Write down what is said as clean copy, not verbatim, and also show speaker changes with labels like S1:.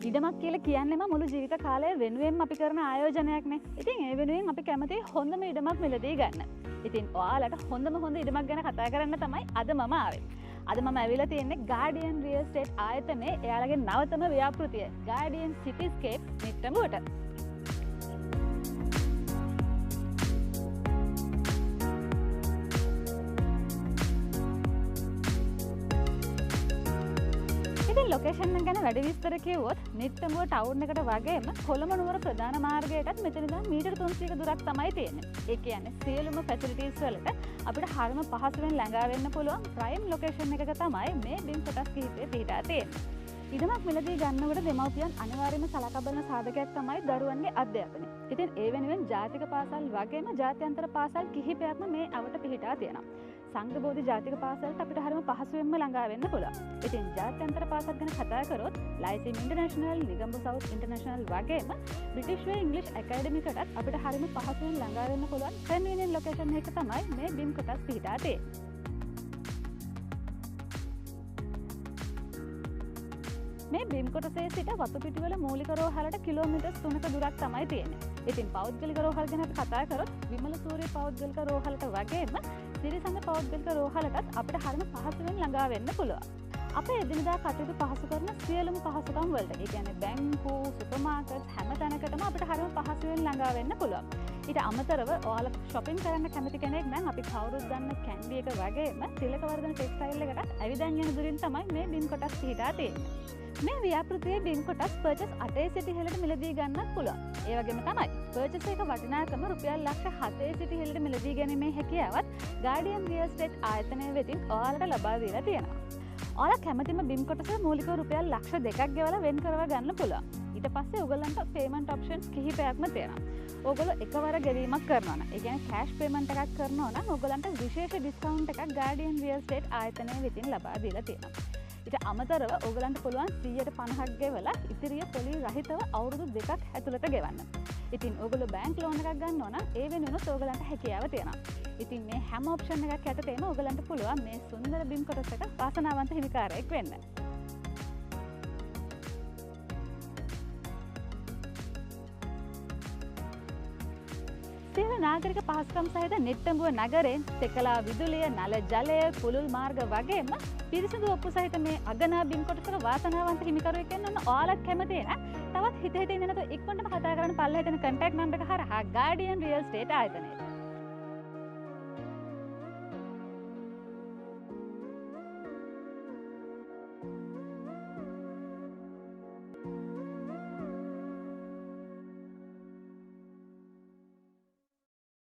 S1: ඉඩමක් කියලා කියන්නේම මුළු ජීවිත කාලය වෙනුවෙන් අපි කරන ආයෝජනයක්නේ. ඉතින් ඒ වෙනුවෙන් අපි කැමති හොඳම ඉඩමක් මිලදී ගන්න. ඉතින් ඔයාලට හොඳ ඉඩමක් ගැන කතා කරන්න තමයි අද මම ආවේ. අද මම ඇවිල්ලා තියෙන්නේ Guardian Real Estate ආයතනයේ එයාලගේ නවතම ව්‍යාපෘතිය Guardian Cityscape නිට්ටඹුවට. ලොකේෂන් එක ගැන වැඩි විස්තර කිව්වොත් නිට්ටඹුව ටවුන් එකට වගේම කොළඹ නුවර ප්‍රධාන මාර්ගයටත් මෙතන ඉඳන් මීටර 300ක දුරක් තමයි තියෙන්නේ. ඒ කියන්නේ සියලුම ෆැසිලිටිස් වලට අපිට හරිම පහසුවෙන් ළඟා වෙන්න පුළුවන් ප්‍රයිම් ලොකේෂන් එකක තමයි මේ බිම් කොටස් කිහිපය පිහිටා තියෙන්නේ. ඉඩමක් මිලදී ගන්නකොට දෙමව්පියන් අනිවාර්යයෙන්ම සලකා බලන සාධකයක් තමයි දරුවන්ගේ අධ්‍යාපනය. ඉතින් ඒ වෙනුවෙන් ජාතික පාසල් වගේම ජාත්‍යන්තර පාසල් කිහිපයක්ම මේ අවට පිහිටා තියෙනවා. සංඝබෝධි ජාතික පාසලට අපිට හරිම පහසුවෙන්ම ළඟා වෙන්න පුළුවන්. ඉතින් ජාත්‍යන්තර පාසල් ගැන කතා කරොත් ලයිසිම් ඉන්ටර්නැෂනල්, නිගම්බු සවුත් ඉන්ටර්නැෂනල් වගේම බ්‍රිටිෂ් වේ ඉංග්‍රීසි අකාඩමිකටත් අපිට හරිම පහසුවෙන් ළඟා වෙන්න පුළුවන් කන්වීනියන්ට් ලොකේෂන් එක තමයි මේ බිම් කොටස් පිහිටා තියෙන්නේ. මේ බිම් කොටසේ සිට වතුපිටිවල මූලික රෝහලට කිලෝමීටර් 3ක දුරක් තමයි තියෙන්නේ. ඉතින් පෞද්ගලික රෝහල් ගැන අපි කතා කරොත් විමල සූරිය පෞද්ගලික රෝහලට වගේම සිරිසඳ පෞද්ගලික රෝහලටත් අපිට හරිම පහසුවෙන් ළඟා වෙන්න පුළුවන්. අපේ එදිනදා කටයුතු පහසු කරන සියලුම පහසුකම් වලට, ඒ කියන්නේ බැංකු, සුපර් මාකට් හැම තැනකටම අපිට හරිම පහසුවෙන් ළඟා වෙන්න පුළුවන්. ඊට අමතරව ඔයාලා shopping කරන්න කැමති කෙනෙක් නම් අපි කවුරුත් දන්න කැන්ඩි එක වගේම තිලකවර්ධන ටෙක්ස්ටයිල් එකටත් ඇවිදන් යන දුරින් තමයි මේ බිම් කොටස් පිහිටා තියෙන්නේ. මේ ව්‍යාපෘතියේ බිම් කොටස් පර්චස් 8 සිටි ඉහළට මිලදී ගන්නත් පුළුවන්. ඒ වගේම තමයි පර්චස් එක වටිනාකම රුපියල් ලක්ෂ 7 සිටි ඉහළට මිලදී ගැනීමේ හැකියාවත් Guardian Real Estate ආයතනය වෙතින් ඔයාලට ලබා දීලා තියෙනවා. ඔයාලා කැමතිම බිම් කොටස මූලිකව රුපියල් ලක්ෂ 2ක් ගෙවලා වෙන් කරව ගන්න පුළුවන්. ඊට පස්සේ ඔයගොල්ලන්ට payment options කිහිපයක්ම තියෙනවා. ඔයගොල්ලෝ එකවර ගෙවීමක් කරනවා නම්, ඒ කියන්නේ cash payment එකක් කරනවා නම් ඔයගොල්ලන්ට විශේෂ discount එකක් Guardian Real Estate ආයතනය වෙතින් ලබා දීලා තියෙනවා. ඊට අමතරව ඔයගලන්ට පුළුවන් 150ක් ගෙවලා ඉතිරිය පොලි රහිතව අවුරුදු 2ක් ඇතුළත ගෙවන්න. ඉතින් ඔයගොල්ලෝ බැංක් ලෝන් එකක් ගන්නවා නම් ඒ වෙනුවෙන් ඔයගලන්ට හැකියාව තියෙනවා. ඉතින් මේ හැම ඔප්ෂන් එකක් යටතේම ඔයගලන්ට පුළුවන් මේ සුන්දර බිම් කොටස් එක වාසනාවන්ත හිමිකාරයෙක් වෙන්න. සියලු නාගරික පහසුකම් සහිත නිට්ටඹුව නගරයෙන් තෙකලා විදුලිය, නල ජලය, පුළුල් මාර්ග වගේම පිරිසිදු ඔප්පු සහිත මේ අගනා බිම් කොටසක වාසනාවන්ත හිමිකරුවෙක් වෙන්න ඕන ඔයාලත් කැමති නම් තවත් හිත ඉන්න නැතුව ඉක්මනටම කතා කරන්න පල්ලෙහාට එන contact number එක හරහා Guardian Real Estate ආයතනයට